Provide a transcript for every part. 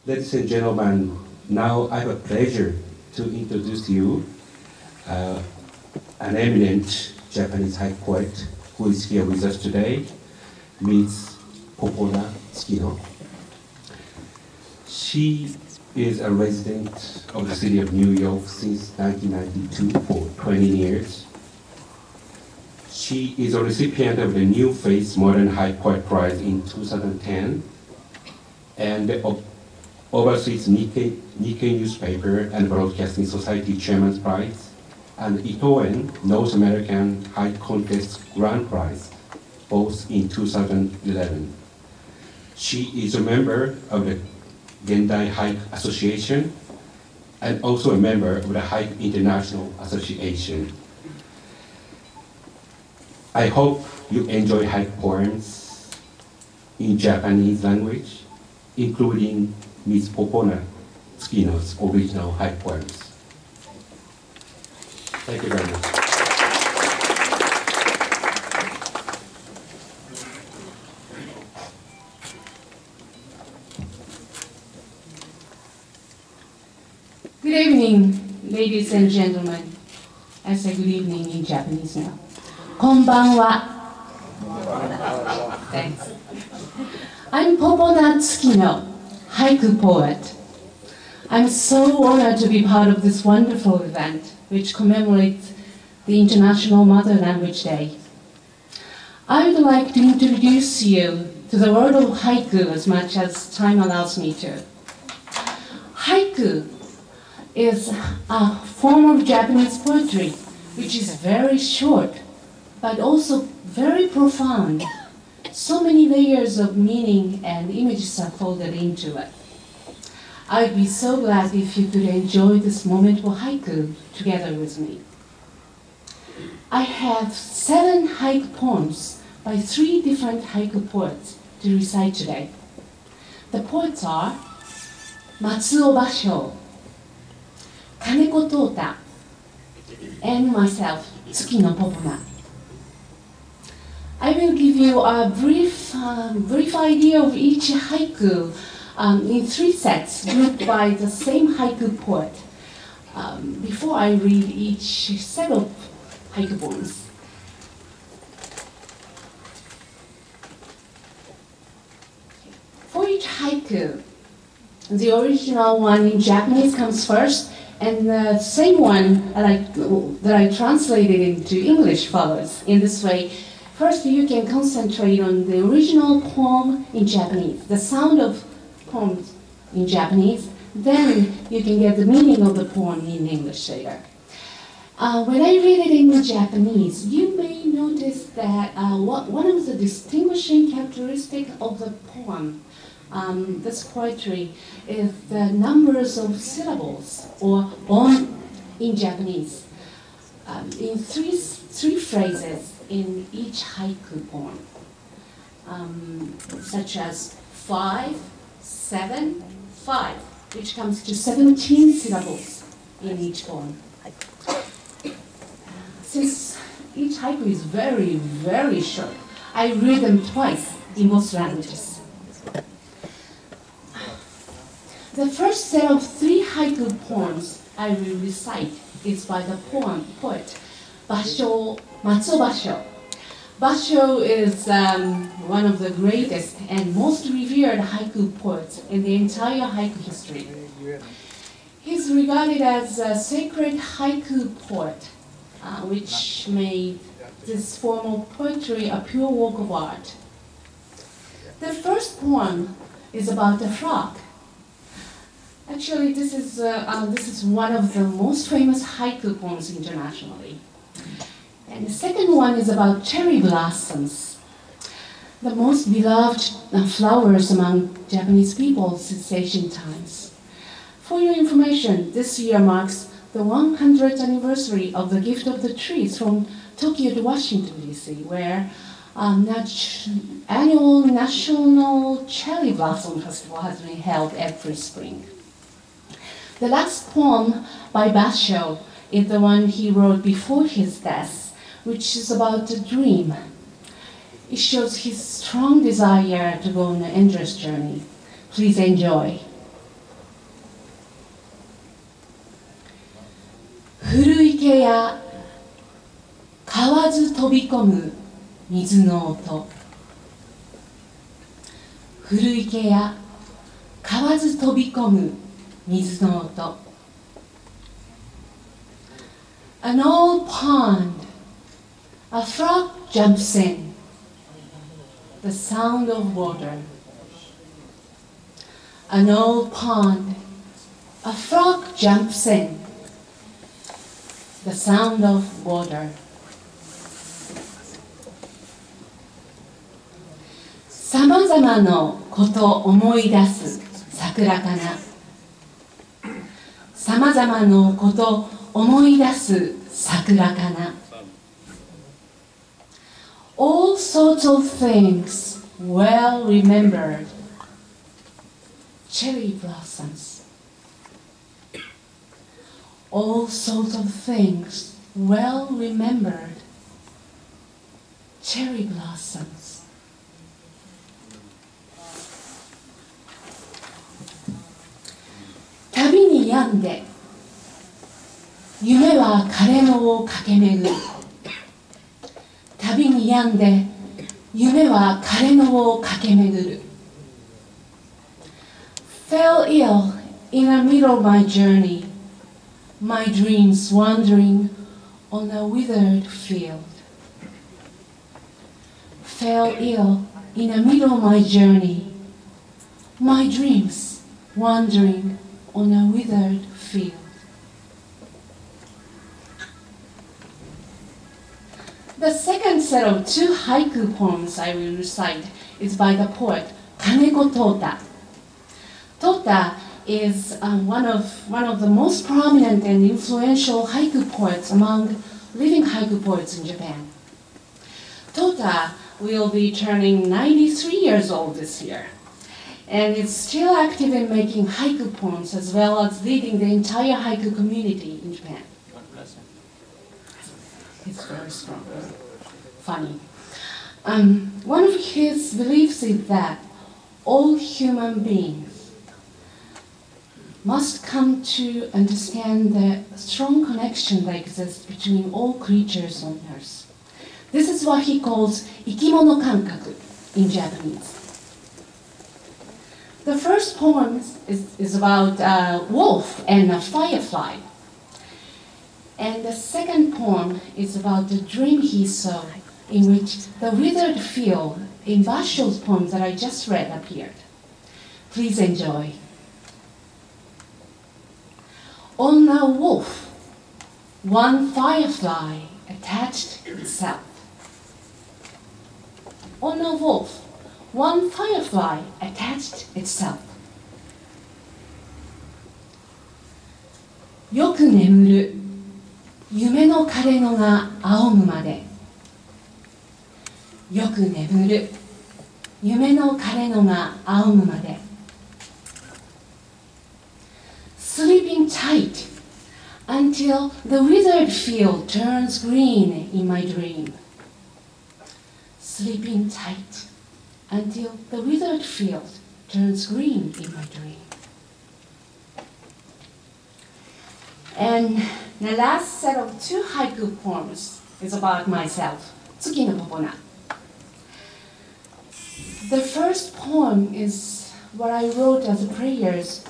Ladies and gentlemen, now I have a pleasure to introduce you an eminent Japanese haiku poet who is here with us today, Ms. Popona Tsukino. She is a resident of the city of New York since 1992 for 20 years. She is a recipient of the New Face Modern Haiku Poet Prize in 2010 and the Overseas Nikkei Newspaper and Broadcasting Society Chairman's Prize and Itoen North American Haiku Contest Grand Prize, both in 2011. She is a member of the Gendai Haiku Association and also a member of the Haiku International Association. I hope you enjoy haiku poems in Japanese language, including Ms. Popona Tsukino's original haiku poems. Thank you very much. Good evening, ladies and gentlemen. I say good evening in Japanese now. Konbanwa. Thanks. I'm Popona Tsukino, haiku poet. I'm so honored to be part of this wonderful event, which commemorates the International Mother Language Day. I would like to introduce you to the world of haiku as much as time allows me to. Haiku is a form of Japanese poetry, which is very short, but also very profound. So many layers of meaning and images are folded into it. I would be so glad if you could enjoy this moment for haiku together with me. I have 7 haiku poems by 3 different haiku poets to recite today. The poets are Matsuo Basho, Kaneko Tota, and myself, Tsukino Popona. I will give you a brief idea of each haiku in 3 sets grouped by the same haiku poet before I read each set of haiku poems. For each haiku, the original one in Japanese comes first, and the same one that I translated into English follows. In this way, first you can concentrate on the original poem in Japanese, the sound of poems in Japanese, then you can get the meaning of the poem in English later. When I read it in Japanese, you may notice that one of the distinguishing characteristics of the poem, this poetry, is the numbers of syllables, or on in Japanese, in three phrases in each haiku poem, such as 5, 7, 5, which comes to 17 syllables in each poem. Since each haiku is very, very short, I read them twice in both languages. The first set of 3 haiku poems I will recite is by the poet Basho, Matsuo Basho. Basho is one of the greatest and most revered haiku poets in the entire haiku history. He's regarded as a sacred haiku poet, which made this form of poetry a pure work of art. The first poem is about a frog. Actually, this is one of the most famous haiku poems internationally. And the second one is about cherry blossoms, the most beloved flowers among Japanese people since ancient times. For your information, this year marks the 100th anniversary of the gift of the trees from Tokyo to Washington, D.C., where annual National Cherry Blossom Festival has been held every spring. The last poem by Basho is the one he wrote before his death, which is about a dream. It shows his strong desire to go on an endless journey. Please enjoy. 池や買わず飛び込む水の音。古池や買わず飛び込む水の音。An old pond, a frog jumps in, the sound of water. An old pond, a frog jumps in, the sound of water. さまざまのことを思い出す桜かな。さまざまのことを思い出す桜かな。All sorts of things well remembered. Cherry blossoms. All sorts of things well remembered. Cherry blossoms. 旅に病んで夢は枯れ野を駆け巡る。旅に病んで夢は枯れ野を駆け巡る。Fell ill in the middle of my journey, my dreams wandering on a withered field. Fell ill in the middle of my journey, my dreams wandering on a withered field. The second set of two haiku poems I will recite is by the poet Kaneko Tota. Tota is one of the most prominent and influential haiku poets among living haiku poets in Japan. Tota will be turning 93 years old this year, and is still active in making haiku poems as well as leading the entire haiku community in Japan. It's very strong, funny. One of his beliefs is that all human beings must come to understand the strong connection that exists between all creatures on earth. This is what he calls ikimono kankaku in Japanese. The first poem is about a wolf and a firefly. And the second poem is about the dream he saw, in which the withered field in Basho's poem that I just read appeared. Please enjoy. On a wolf, one firefly attached itself. On a wolf, one firefly attached itself. よく眠る夢の枯れ野が青むまで。よく眠る夢の枯れ野が青むまで。Sleeping tight until the withered field turns green in my dream. Sleeping tight until the withered field turns green in my dream. And the last set of two haiku poems is about myself, Tsukino Popona. The first poem is what I wrote as prayers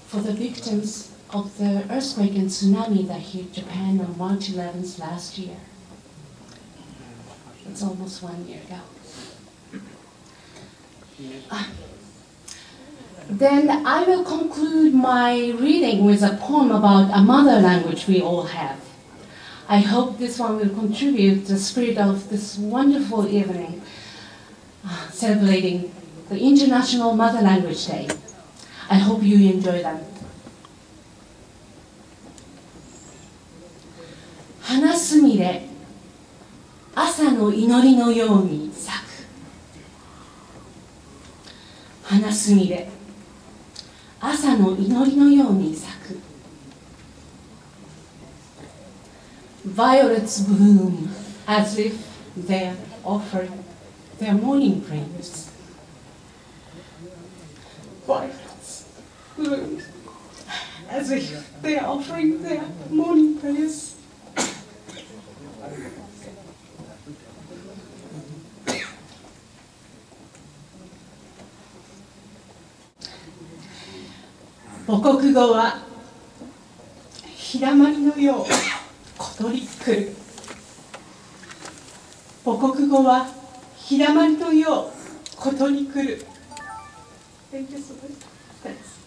for the victims of the earthquake and tsunami that hit Japan on March 11th last year. It's almost 1 year ago. Then I will conclude my reading with a poem about a mother language we all have. I hope this one will contribute to the spirit of this wonderful evening, celebrating the International Mother Language Day. I hope you enjoy them. 花すみれ、朝の祈りのように咲く。花すみれ、朝の祈りのように咲く。Violets bloom as if they are offering their morning prayers. Violets bloom as if they are offering their morning prayers. 母国語は日だまりのよう小鳥来る。母国語は日だまりのよう小鳥来る。Thank you so much. Thanks.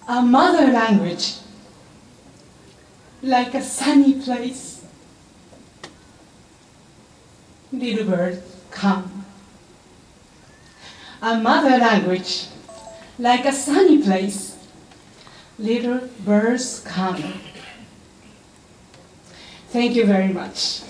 A mother language, like a sunny place. Little birds come. A mother language, like a sunny place. Little birds come. Thank you very much.